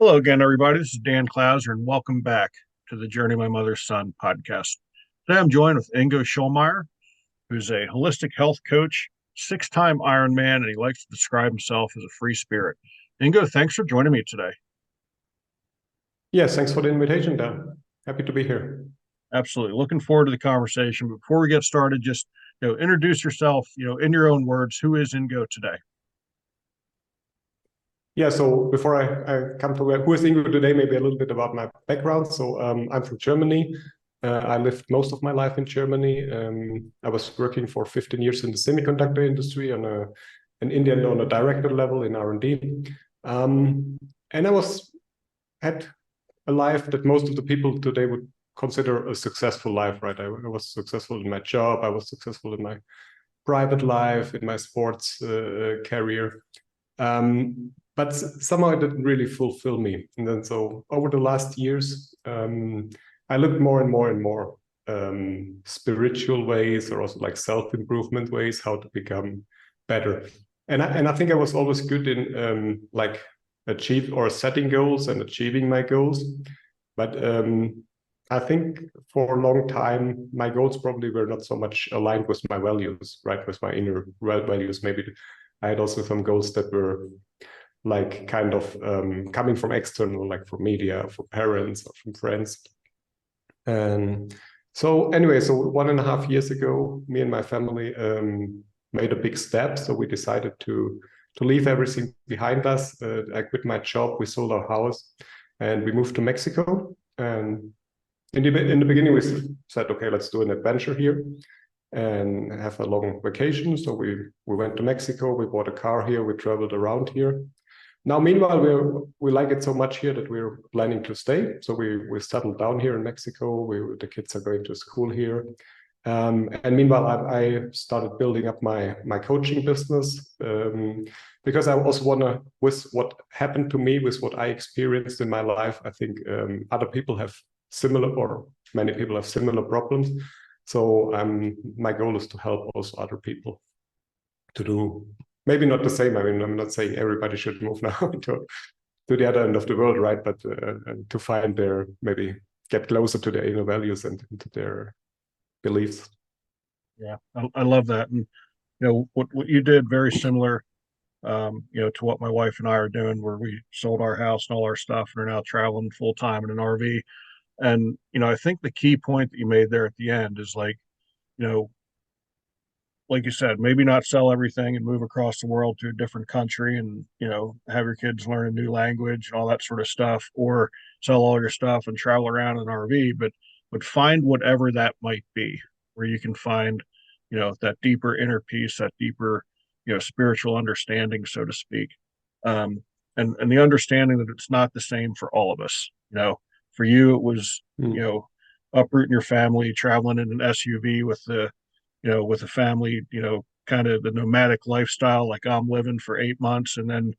Hello again, everybody. This is Dan Clouser, and welcome back to the Journey My Mother's Son podcast. Today I'm joined with Ingo Schulmeyer, who's a holistic health coach, six-time Ironman, and he likes to describe himself as a free spirit. Ingo, thanks for joining me today. Yes, thanks for the invitation, Dan. Happy to be here. Absolutely. Looking forward to the conversation. Before we get started, just introduce yourself, in your own words. Who is Ingo today? Yeah, so before I come to who is Ingo today, maybe a little bit about my background. So I'm from Germany. I lived most of my life in Germany. I was working for 15 years in the semiconductor industry in India on a director level in R&D. And had a life that most of the people today would consider a successful life, right? I was successful in my job. I was successful in my private life, in my sports career. But somehow it didn't really fulfill me. And then so over the last years, I looked more and more and more spiritual ways, or also like self-improvement ways, how to become better. And I think I was always good in like achieve or setting goals and achieving my goals. But I think for a long time, my goals probably were not so much aligned with my values, right? With my inner values. Maybe I had also some goals that were like kind of coming from external, like from media, from parents, or from friends. And so anyway, so 1.5 years ago, me and my family made a big step. So we decided to leave everything behind us. I quit my job, we sold our house, and we moved to Mexico. And in the beginning, we said, okay, let's do an adventure here and have a long vacation. So we went to Mexico, we bought a car here, we traveled around here. Now, meanwhile, we like it so much here that we're planning to stay. So we settled down here in Mexico. The kids are going to school here. And meanwhile, I started building up my coaching business because I also want to, with what happened to me, with what I experienced in my life, I think other people have many people have similar problems. So my goal is to help also other people to do maybe not the same. I mean, I'm not saying everybody should move now to the other end of the world, right? But to find maybe get closer to their inner values and to their beliefs. Yeah, I love that. And what you did, very similar, to what my wife and I are doing, where we sold our house and all our stuff and are now traveling full time in an RV. And I think the key point that you made there at the end is like, you know, like you said, maybe not sell everything and move across the world to a different country and, have your kids learn a new language and all that sort of stuff, or sell all your stuff and travel around in an RV, but find whatever that might be, where you can find, that deeper inner peace, that deeper, spiritual understanding, so to speak. And the understanding that it's not the same for all of us. For you, it was, uprooting your family, traveling in an SUV with a family, kind of the nomadic lifestyle like I'm living for 8 months, and then,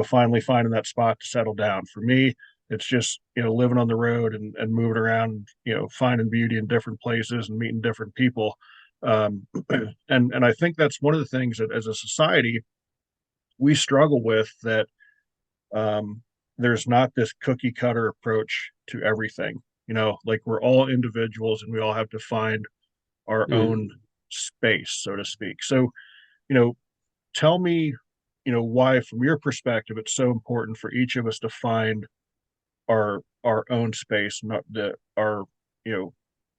finally finding that spot to settle down. For me, it's just, living on the road and moving around, finding beauty in different places and meeting different people. And I think that's one of the things that as a society we struggle with, that there's not this cookie cutter approach to everything. Like we're all individuals and we all have to find our own space, so to speak. So, you know, tell me, why, from your perspective, it's so important for each of us to find our own space, not our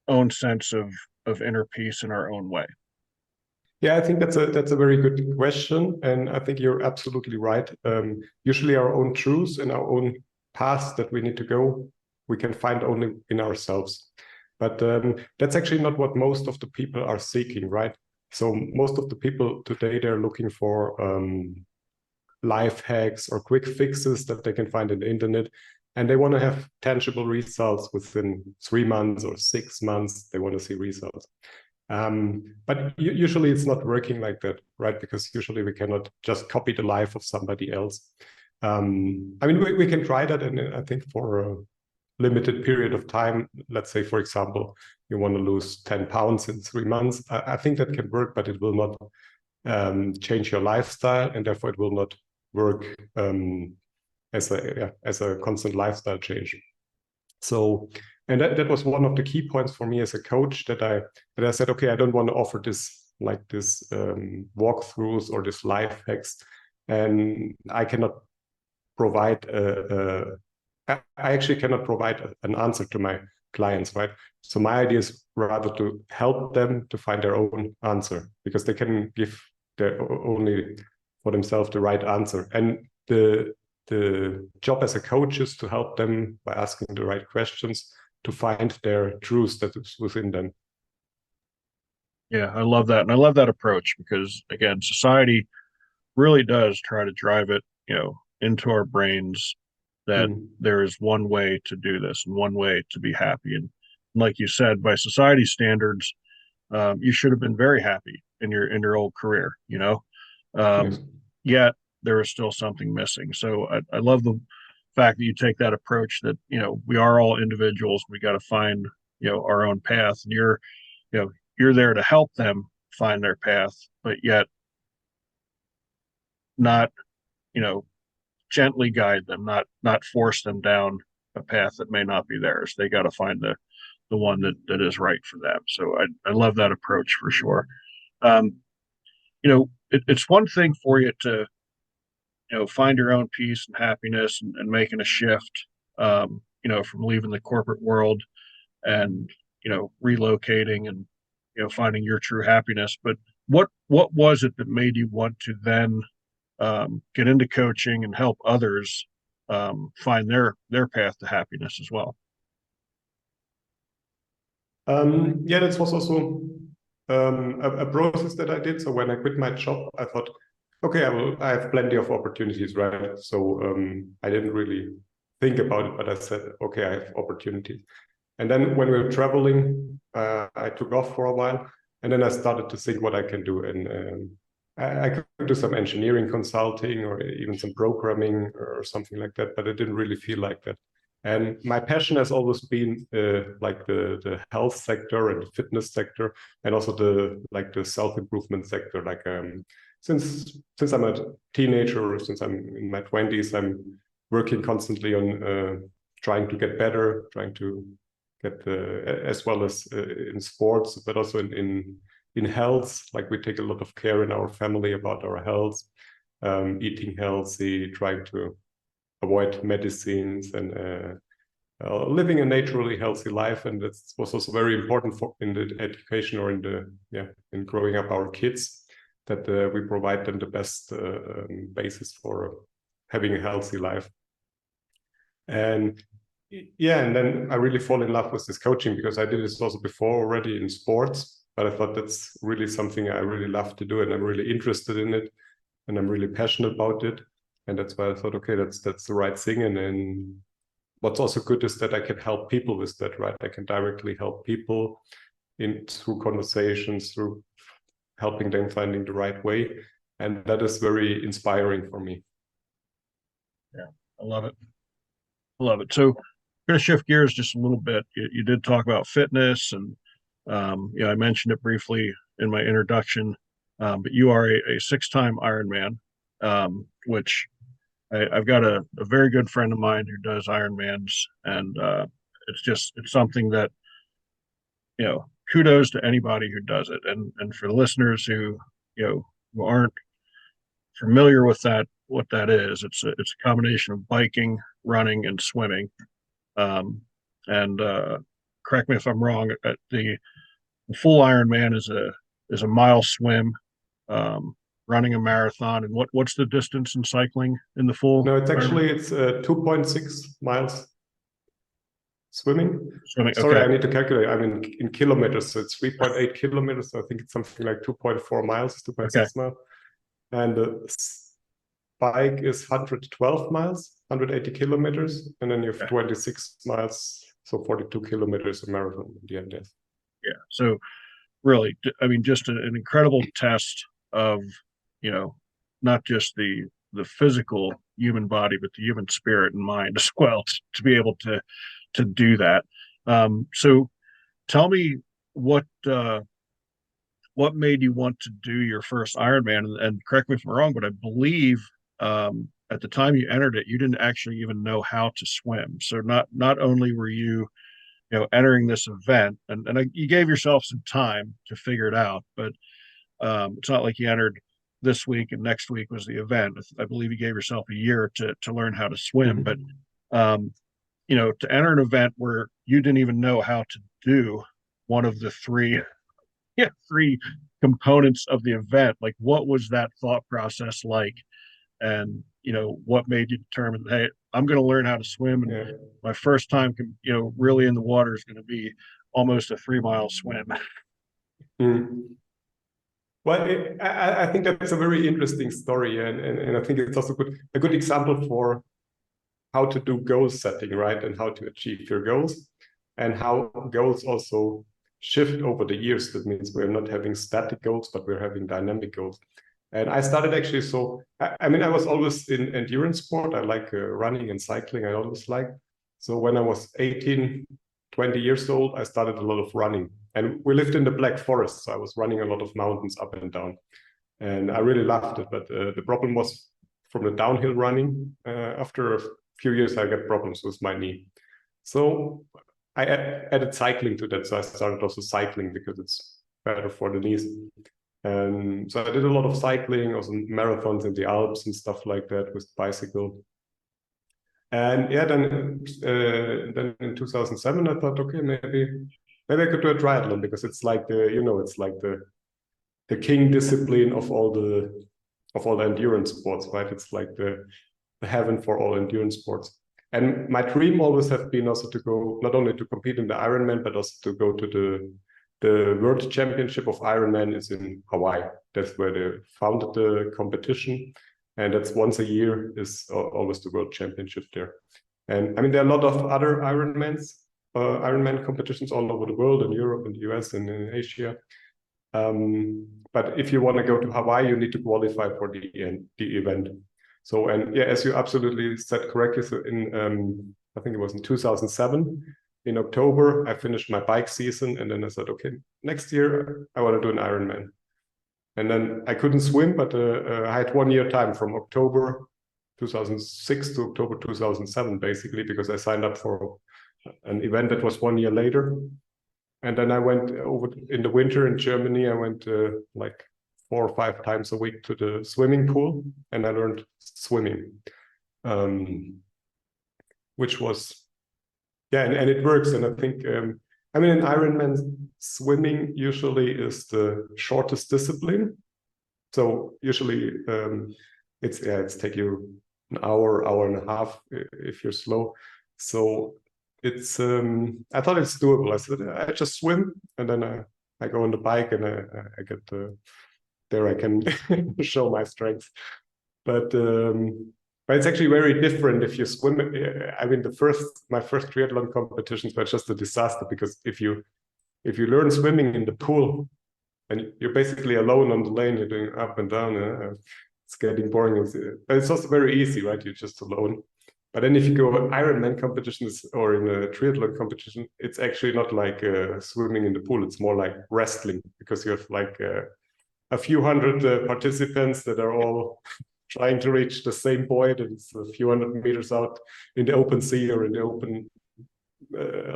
own sense of inner peace in our own way. Yeah, I think that's a very good question, and I think you're absolutely right. Usually, our own truths and our own paths that we need to go, we can find only in ourselves. But that's actually not what most of the people are seeking, right? So most of the people today, they're looking for life hacks or quick fixes that they can find on the internet. And they want to have tangible results within 3 months or 6 months. They want to see results. But usually it's not working like that, right? Because usually we cannot just copy the life of somebody else. I mean, we can try that, and I think for a limited period of time, let's say, for example, you want to lose 10 pounds in 3 months. I think that can work, but it will not change your lifestyle, and therefore it will not work as a constant lifestyle change. So, and that was one of the key points for me as a coach, that I said, okay, I don't want to offer this walkthroughs or this life hacks, and I cannot provide I actually cannot provide an answer to my clients, right? So my idea is rather to help them to find their own answer, because they can give their only for themselves the right answer. And the job as a coach is to help them by asking the right questions to find their truth that is within them. Yeah, I love that. And I love that approach because, again, society really does try to drive it, into our brains that there is one way to do this and one way to be happy. And like you said, by society standards, you should have been very happy in your old career. Yes. Yet there is still something missing. So I love the fact that you take that approach that, we are all individuals. We got to find, our own path. And you know, you're there to help them find their path, but yet not, you know, gently guide them, not force them down a path that may not be theirs. They got to find the one that is right for them. So I love that approach for sure. Um, it's one thing for you to, find your own peace and happiness and making a shift, from leaving the corporate world and, relocating and, finding your true happiness. But what was it that made you want to then get into coaching and help others find their path to happiness as well? Yeah, that was also a process that I did. So when I quit my job, I thought, okay, I have plenty of opportunities, right? So I didn't really think about it, but I said, okay, I have opportunities. And then when we were traveling, I took off for a while, and then I started to think what I can do. And I could do some engineering consulting or even some programming or something like that, but I didn't really feel like that. And my passion has always been like the health sector and the fitness sector, and also the self-improvement sector. Like since I'm a teenager, since I'm in my 20s, I'm working constantly on trying to get better, trying to get as well as in sports, but also in health. Like we take a lot of care in our family about our health, eating healthy, trying to avoid medicines, and living a naturally healthy life. And that was also very important in the education or in growing up our kids, that we provide them the best basis for having a healthy life. And then I really fall in love with this coaching, because I did this also before already in sports, but I thought that's really something I really love to do, and I'm really interested in it, and I'm really passionate about it. And that's why I thought, okay, that's the right thing. And then what's also good is that I can help people with that, right? I can directly help people through conversations, through helping them finding the right way. And that is very inspiring for me. Yeah, I love it. I love it. So I'm going to shift gears just a little bit. You did talk about fitness, and I mentioned it briefly in my introduction, but you are a six-time Ironman, which I've got a very good friend of mine who does Ironmans, and it's something that, kudos to anybody who does it. And for the listeners who aren't familiar with what that is, it's a combination of biking, running, and swimming. And correct me if I'm wrong. The full Ironman is a mile swim, running a marathon. And what's the distance in cycling in the full? No, it's 2.6 miles swimming. Swimming. Sorry, Okay. I need to calculate. I mean, in kilometers, so it's 3.8 kilometers. So I think it's something like 2.4 miles, 2.6 miles. And the bike is 112 miles, 180 kilometers. And then you have 26 miles, so 42 kilometers a marathon at the end. Yes. Yeah. So really, I mean, just an incredible test of, not just the physical human body, but the human spirit and mind as well, to be able to do that. So tell me what made you want to do your first Ironman, and correct me if I'm wrong, but I believe at the time you entered it, you didn't actually even know how to swim. So not only were you, entering this event, and you gave yourself some time to figure it out, but it's not like you entered this week and next week was the event. I believe you gave yourself a year to learn how to swim. But um, to enter an event where you didn't even know how to do one of the three, yeah, three components of the event, like what was that thought process like? And what made you determine, hey, I'm going to learn how to swim, and Yeah. my first time, really in the water is going to be almost a 3 mile swim. Mm. Well, I think that's a very interesting story, and I think it's also a good example for how to do goal setting, right, and how to achieve your goals, and how goals also shift over the years. That means we're not having static goals, but we're having dynamic goals. And I started actually, so I mean, I was always in endurance sport. I like running and cycling. I always liked. So when I was 18, 20 years old, I started a lot of running. And we lived in the Black Forest, so I was running a lot of mountains up and down. And I really loved it. But the problem was from the downhill running. After a few years, I got problems with my knee. So I added cycling to that. So I started also cycling because it's better for the knees. And so I did a lot of cycling, also marathons in the Alps and stuff like that with bicycle. And yeah, then in 2007, I thought, okay, maybe I could do a triathlon, because it's like it's like the king discipline of all the endurance sports, right? It's like the heaven for all endurance sports. And my dream always have been also to go, not only to compete in the Ironman, but also to go to the World Championship of Ironman is in Hawaii. That's where they founded the competition. And that's once a year, is always the World Championship there. And I mean, there are a lot of other Ironman competitions all over the world, in Europe, in the US, and in Asia. But if you want to go to Hawaii, you need to qualify for the event. So, and yeah, as you absolutely said correctly, so I think it was in 2007, in October, I finished my bike season, and then I said, okay, next year I want to do an Ironman. And then I couldn't swim, but I had 1 year time from October 2006 to October 2007, basically, because I signed up for an event that was 1 year later. And then I went over in the winter in Germany. I went like 4 or 5 times a week to the swimming pool, and I learned swimming, which was, yeah, and it works. And I think, I mean, in Ironman, swimming usually is the shortest discipline. So usually it's take you an hour and a half if you're slow. So it's I thought it's doable. I said I just swim, and then I go on the bike, and I get there I can show my strength. But it's actually very different if you swim. I mean, my first triathlon competitions were just a disaster, because if you learn swimming in the pool, and you're basically alone on the lane, you're doing up and down, it's getting boring. But it's also very easy, right? You're just alone. But then if you go Ironman competitions or in a triathlon competition, it's actually not like swimming in the pool. It's more like wrestling, because you have like a few hundred participants that are all trying to reach the same point, and it's a few hundred meters out in the open sea or in the open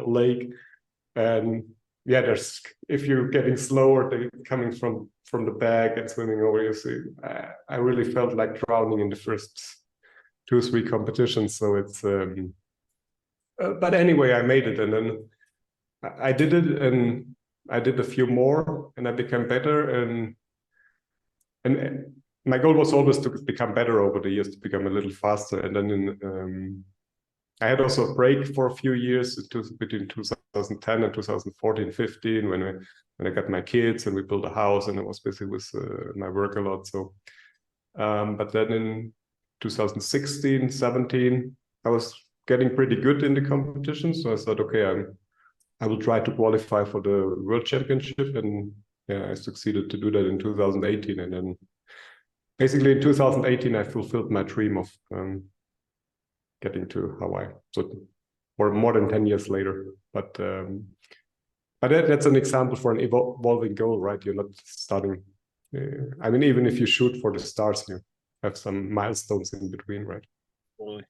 lake. And yeah, if you're getting slower, they're coming from the back and swimming over you. So I really felt like drowning in the first 2 or 3 competitions. So it's but anyway, I made it, and then I did it, and I did a few more, and I became better. And my goal was always to become better over the years, to become a little faster. And then I had also a break for a few years between 2010 and 2014, 15, when I got my kids and we built a house, and I was busy with my work a lot. So, but then in 2016, 17, I was getting pretty good in the competition. So I thought, okay, I will try to qualify for the World Championship. And yeah, I succeeded to do that in 2018. And then basically in 2018, I fulfilled my dream of getting to Hawaii. So, or more than 10 years later. But that's an example for an evolving goal, right? You're not starting. I mean, even if you shoot for the stars, have some milestones in between, right? Absolutely.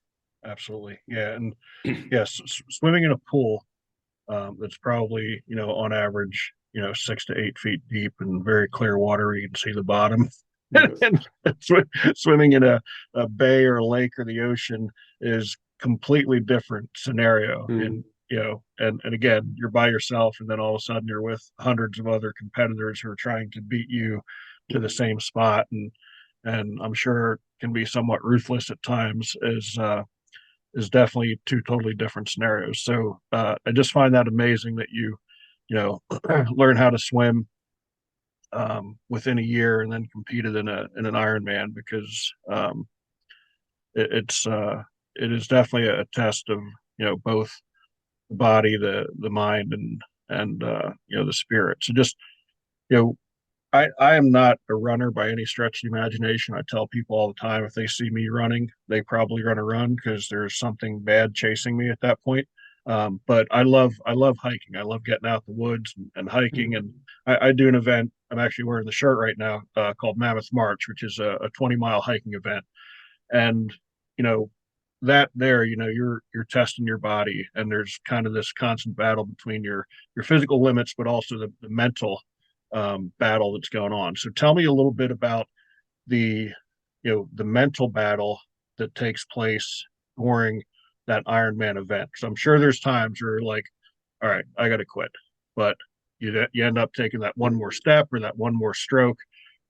Absolutely. Yeah. And yes, swimming in a pool that's probably, on average, 6 to 8 feet deep and very clear water. You can see the bottom. Yes. And swimming in a bay or a lake or the ocean is completely different scenario. And, Mm. and again, you're by yourself, and then all of a sudden you're with hundreds of other competitors who are trying to beat you to the same spot. And I'm sure it can be somewhat ruthless at times, is definitely two totally different scenarios. So I just find that amazing that you learn how to swim within a year and then competed in an Ironman, because it's it is definitely a test of both the body, the mind, and the spirit. So just you know I am not a runner by any stretch of the imagination. I tell people all the time, if they see me running, they probably run a run because there's something bad chasing me at that point. But I love hiking. I love getting out the woods and hiking. And Mm. I do an event. I'm actually wearing the shirt right now called Mammoth March, which is a 20-mile hiking event. And you know that there, you're testing your body, and there's kind of this constant battle between your physical limits, but also the mental battle that's going on. So tell me a little bit about the the mental battle that takes place during that Ironman event. Because I'm sure there's times where you're like, all right, I got to quit, but you end up taking that one more step or that one more stroke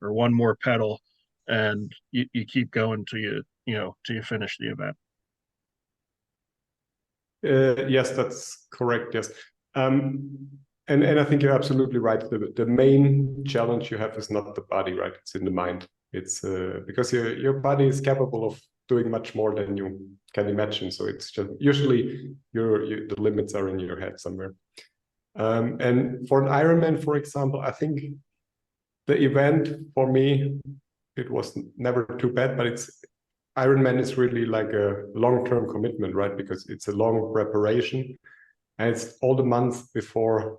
or one more pedal, and you keep going till you finish the event. Yes, that's correct. Yes. Um, and I think you're absolutely right. The main challenge you have is not the body, right? It's in the mind. It's because your body is capable of doing much more than you can imagine. So it's just usually the limits are in your head somewhere. And for an Ironman, for example, I think the event for me, it was never too bad, but Ironman is really like a long-term commitment, right? Because it's a long preparation, and it's all the months before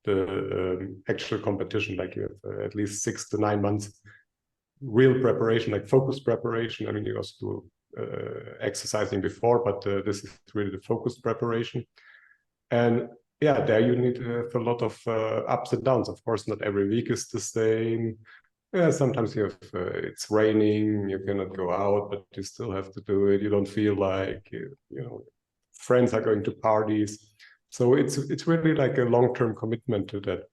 the actual competition. Like you have at least 6 to 9 months real preparation, like focused preparation. I mean, you also do exercising before, but this is really the focused preparation. And yeah, there you need to have a lot of ups and downs. Of course, not every week is the same. Yeah, sometimes you have it's raining, you cannot go out, but you still have to do it. You don't feel like friends are going to parties, so it's really like a long-term commitment to that.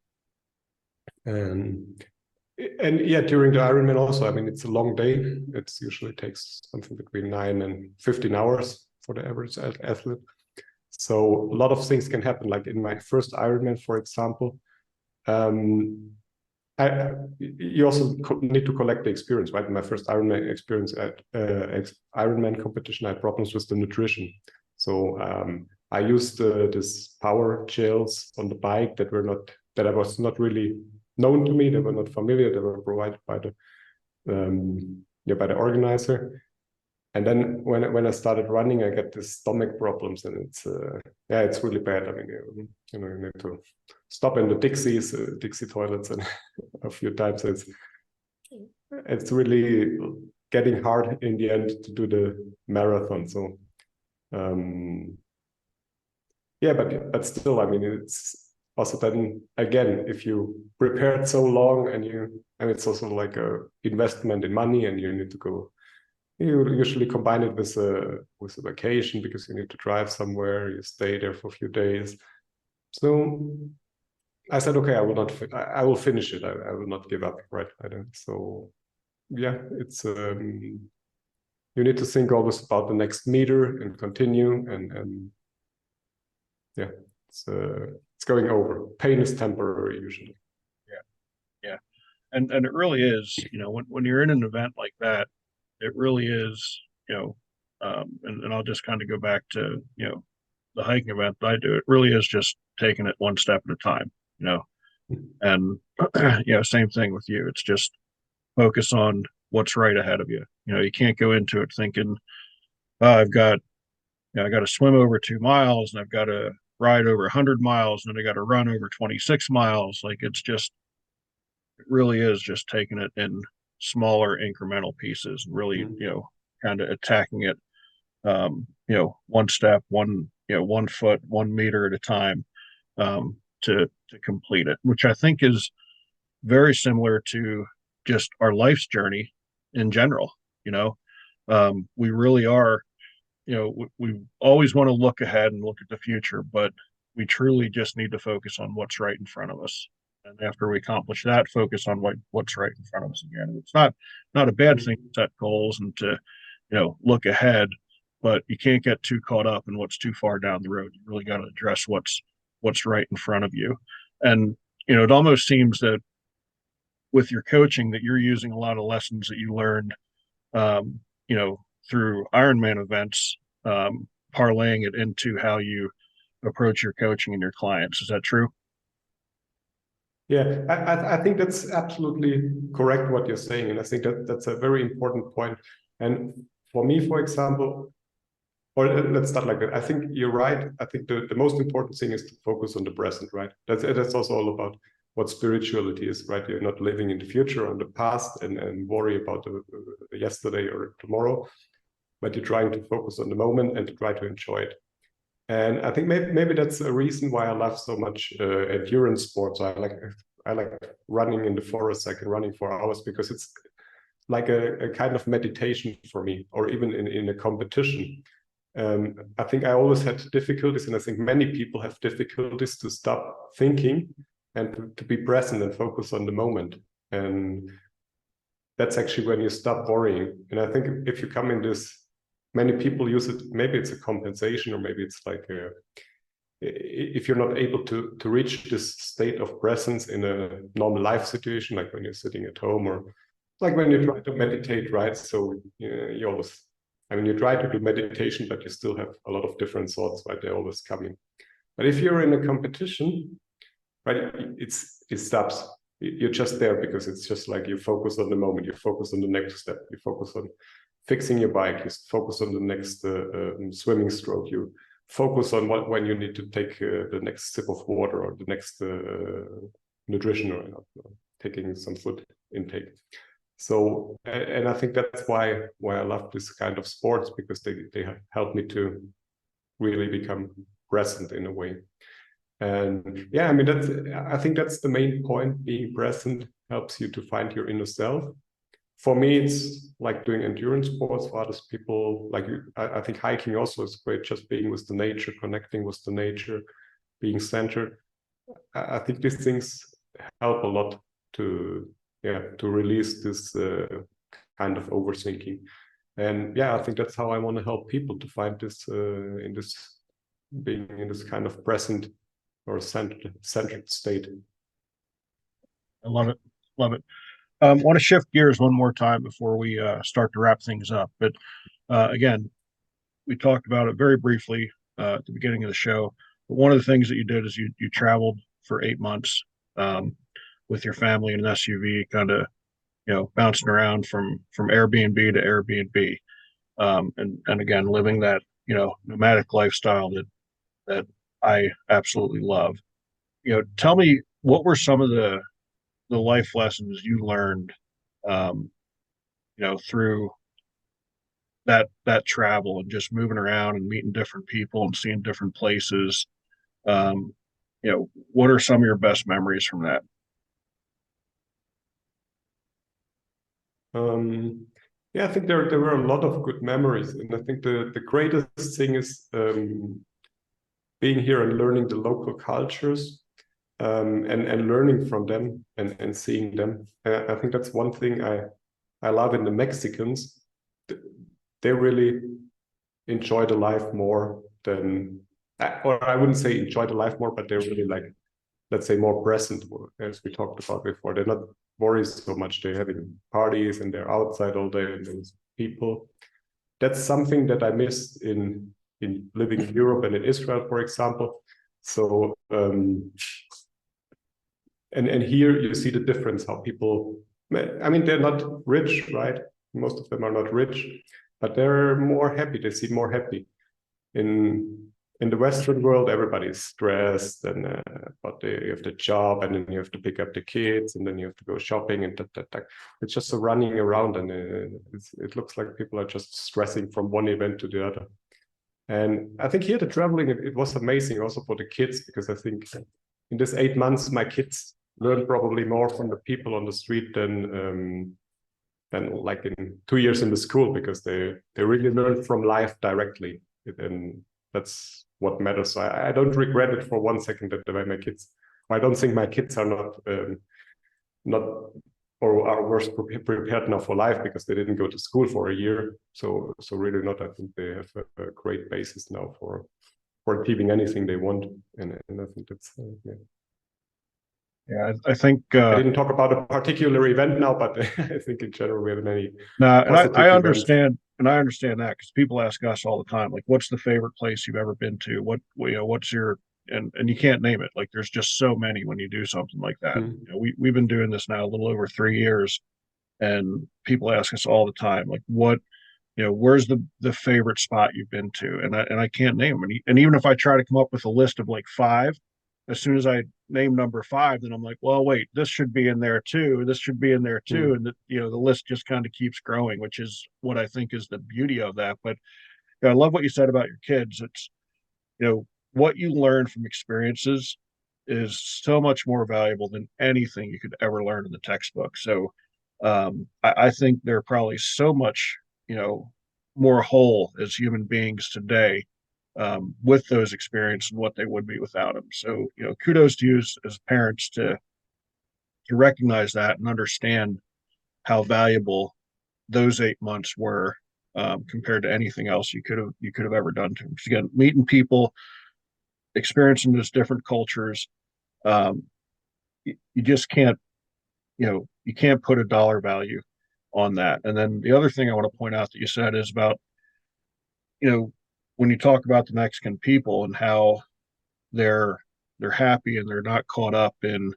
And and yeah, during the Ironman also, I mean, it's a long day. It usually takes something between 9 and 15 hours for the average athlete. So a lot of things can happen. Like in my first Ironman, for example, um, you also need to collect the experience, right? In my first Ironman experience at Ironman competition, I had problems with the nutrition. So I used this power gels on the bike that I was not really known to me. They were not familiar. They were provided by the organizer. And then when I started running, I get these stomach problems, and it's really bad. I mean, you need to stop in the Dixie toilets, and a few times. So it's really getting hard in the end to do the marathon. So yeah, but still, I mean, it's also then again, if you prepared so long and it's also like a investment in money, and you need to go. You usually combine it with a vacation because you need to drive somewhere. You stay there for a few days. So I said, okay, I will not. I will finish it. I will not give up. Right. I don't. So yeah, it's you need to think always about the next meter and continue, and yeah, it's going over. Pain is temporary usually. Yeah, yeah, and it really is. When you're in an event like that, it really is. And I'll just kind of go back to the hiking event that I do. It really is just taking it one step at a time. And same thing with you. It's just focus on what's right ahead of you. You can't go into it thinking, oh, I got to swim over 2 miles, and I've got to ride over 100 miles, and then I got to run over 26 miles. Like, it really is just taking it smaller incremental pieces, and really, Mm. kind of attacking it, one step, one, 1 foot, 1 meter at a time, to complete it, which I think is very similar to just our life's journey in general. You know, we really are, we always want to look ahead and look at the future, but we truly just need to focus on what's right in front of us. And after we accomplish that, focus on what's right in front of us again. It's not a bad thing to set goals and to, look ahead, but you can't get too caught up in what's too far down the road. You really got to address what's right in front of you. And, it almost seems that with your coaching that you're using a lot of lessons that you learned, um, through Ironman events, parlaying it into how you approach your coaching and your clients. Is that true? Yeah, I think that's absolutely correct what you're saying, and I think that's a very important point. And for me, for example, or let's start like that. I think you're right. I think the most important thing is to focus on the present, right? That's also all about what spirituality is, right? You're not living in the future or in the past and worry about the yesterday or tomorrow, but you're trying to focus on the moment and to try to enjoy it. And I think maybe that's a reason why I love so much endurance sports. I like running in the forest, like running for hours, because it's like a kind of meditation for me, or even in a competition. I think I always had difficulties, and I think many people have difficulties to stop thinking and to be present and focus on the moment. And that's actually when you stop worrying. And I think if you come in this, many people use it, maybe it's a compensation, or maybe it's like if you're not able to reach this state of presence in a normal life situation, like when you're sitting at home, or like when you try to meditate, right? So you always, I mean, you try to do meditation, but you still have a lot of different thoughts, right? They're always coming. But if you're in a competition, right, it stops. You're just there because it's just like you focus on the moment, you focus on the next step, you focus on fixing your bike, you focus on the next swimming stroke, you focus on when you need to take the next sip of water, or the next nutrition, or taking some food intake. So, and I think that's why I love this kind of sports, because they help me to really become present in a way. And yeah, I mean, I think that's the main point. Being present helps you to find your inner self. For me, it's like doing endurance sports. For others people, like I think hiking also is great, just being with the nature, connecting with the nature, being centered. I think these things help a lot to release this kind of overthinking. And yeah, I think that's how I want to help people to find this being in this kind of present or centered state. I love it. Love it. Want to shift gears one more time before we start to wrap things up. But again, we talked about it very briefly at the beginning of the show. But one of the things that you did is you traveled for 8 months, with your family in an SUV, kind of bouncing around from Airbnb to Airbnb, and again living that nomadic lifestyle that I absolutely love. Tell me, what were some of the life lessons you learned, um, through that travel and just moving around and meeting different people and seeing different places. Um, what are some of your best memories from that? Yeah, I think there were a lot of good memories, and I think the greatest thing is being here and learning the local cultures, and learning from them and seeing them. I think that's one thing I love in the Mexicans. They really enjoy the life more than, or I wouldn't say enjoy the life more, but they're really like, let's say, more present, as we talked about before. They're not worried so much. They're having parties and they're outside all day and there's people. That's something that I missed in living in Europe and in Israel, for example. So and here you see the difference, how people, I mean, they're not rich, right? Most of them are not rich, but they're more happy. They seem more happy. In in the Western world, everybody's stressed, and but you have the job, and then you have to pick up the kids, and then you have to go shopping, and it's just a running around, and it looks like people are just stressing from one event to the other. And I think here the traveling, it was amazing also for the kids, because I think in this 8 months, my kids learned probably more from the people on the street than like in 2 years in the school, because they really learned from life directly. And that's what matters. So I don't regret it for 1 second that the way my kids, I don't think my kids are not or are worse prepared now for life because they didn't go to school for a year. So really not. I think they have a great basis now for achieving anything they want. And I think that's, yeah. Yeah, I think I didn't talk about a particular event now, but I think in general we have many no, and positive I events. understand that because people ask us all the time, like, what's the favorite place you've ever been to? What's your and you can't name it. Like, there's just so many when you do something like that. We've been doing this now a little over 3 years, and people ask us all the time, like, where's the favorite spot you've been to? And I can't name them. And even if I try to come up with a list of like five, as soon as I name number five, then I'm like, well, wait, this should be in there too. This should be in there too. And the list just kind of keeps growing, which is what I think is the beauty of that. But I love what you said about your kids. It's, what you learn from experiences is so much more valuable than anything you could ever learn in the textbook. So I think they're probably so much, more whole as human beings today with those experiences and what they would be without them. So, kudos to you as parents to recognize that and understand how valuable those 8 months were compared to anything else you could have ever done to them. Because again, meeting people, experiencing those different cultures, um, you just can't, you can't put a dollar value on that. And then the other thing I want to point out that you said is about, when you talk about the Mexican people and how they're they're happy and they're not caught up in,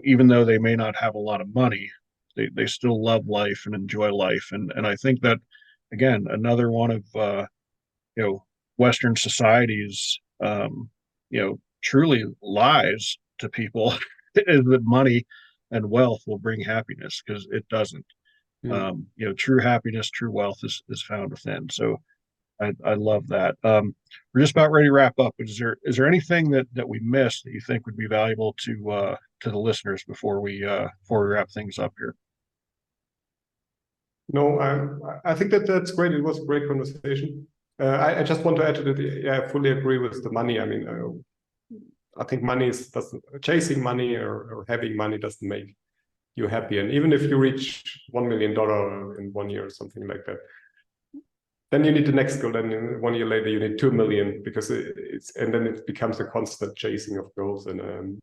even though they may not have a lot of money, they still love life and enjoy life. And I think that, again, another one of Western society's truly lies to people is that money and wealth will bring happiness, because it doesn't. True happiness, true wealth is found within. So I love that. We're just about ready to wrap up. But is there anything that we missed that you think would be valuable to the listeners before we wrap things up here? No, I think that's great. It was a great conversation. I just want to add to that. Yeah, I fully agree with the money. I mean, I think chasing money or having money doesn't make you happy. And even if you reach $1 million in 1 year or something like that, then you need the next goal. Then 1 year later, you need 2 million, because and then it becomes a constant chasing of goals. And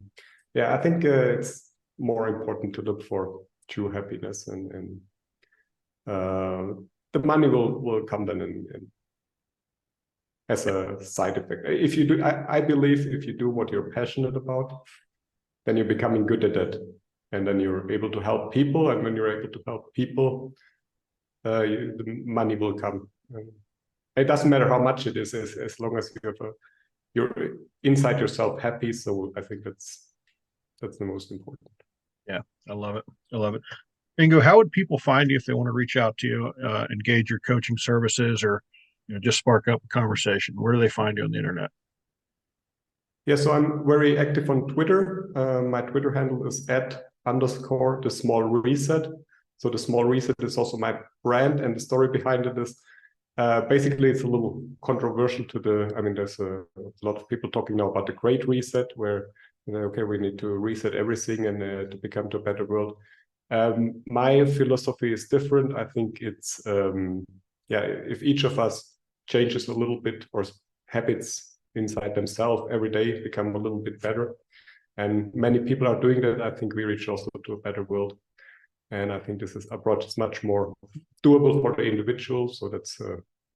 I think it's more important to look for true happiness, and the money will come then and as a side effect. If you do, I believe if you do what you're passionate about, then you're becoming good at it, and then you're able to help people. And when you're able to help people, the money will come. It doesn't matter how much it is, as long as you have you're inside yourself happy. So I think that's the most important. Yeah, I love it. I love it. Ingo, how would people find you if they want to reach out to you, engage your coaching services, or just spark up a conversation? Where do they find you on the internet? Yeah, so I'm very active on Twitter. My Twitter handle is @_the small reset. So the small reset is also my brand, and the story behind it is basically it's a little controversial there's a lot of people talking now about the Great Reset, where okay, we need to reset everything and to become to a better world. My philosophy is different. I think it's if each of us changes a little bit, or habits inside themselves every day become a little bit better, and many people are doing that, I think we reach also to a better world. And I think this approach is much more doable for the individual. So that's a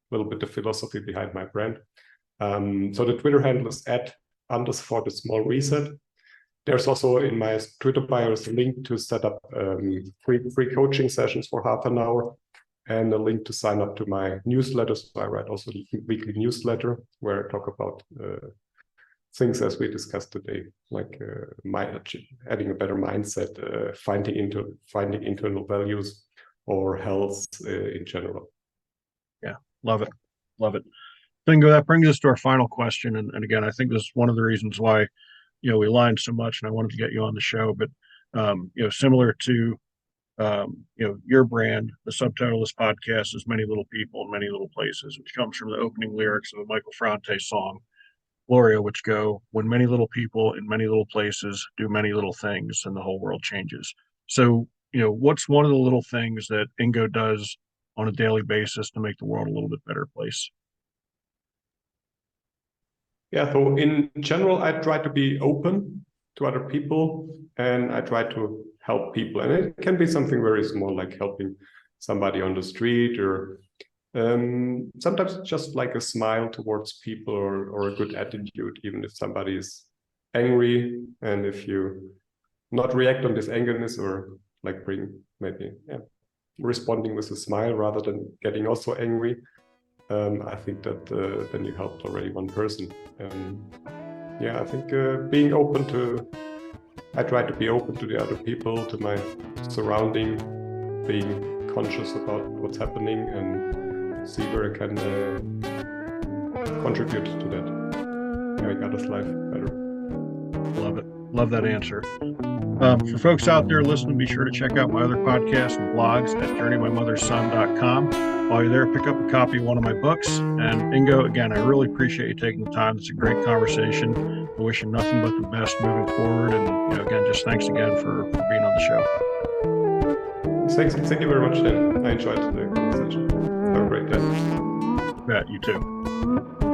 little bit the philosophy behind my brand. So the Twitter handle is @_the small reset. There's also in my Twitter bio a link to set up free coaching sessions for half an hour. and a link to sign up to my newsletter. So I write also a weekly newsletter where I talk about things as we discussed today, like having a better mindset, finding internal values, or health in general. Yeah, love it. Love it. Ingo, that brings us to our final question. And again, I think this is one of the reasons why, we aligned so much and I wanted to get you on the show. But, similar to, your brand, the subtitle of this podcast is Many Little People in Many Little Places, which comes from the opening lyrics of a Michael Franti song, Gloria, which go, when many little people in many little places do many little things and the whole world changes. So, what's one of the little things that Ingo does on a daily basis to make the world a little bit better place? Yeah, so in general, I try to be open to other people and I try to help people. And it can be something very small, like helping somebody on the street, or sometimes just like a smile towards people, or a good attitude, even if somebody is angry. And if you not react on this angerness, or like responding with a smile rather than getting also angry, I think that then you helped already one person. I think being open to, I try to be open to the other people, to my surrounding, being conscious about what's happening and see where I can contribute to that, make others' life better. Love it. Love that answer. For folks out there listening, be sure to check out my other podcasts and blogs at journeymymotherson.com. While you're there, pick up a copy of one of my books. And Ingo, again, I really appreciate you taking the time. It's a great conversation. I wish you nothing but the best moving forward. And again, just thanks again for being on the show. Thank you very much, Dan. I enjoyed the conversation. Have a great day. Yeah, you too.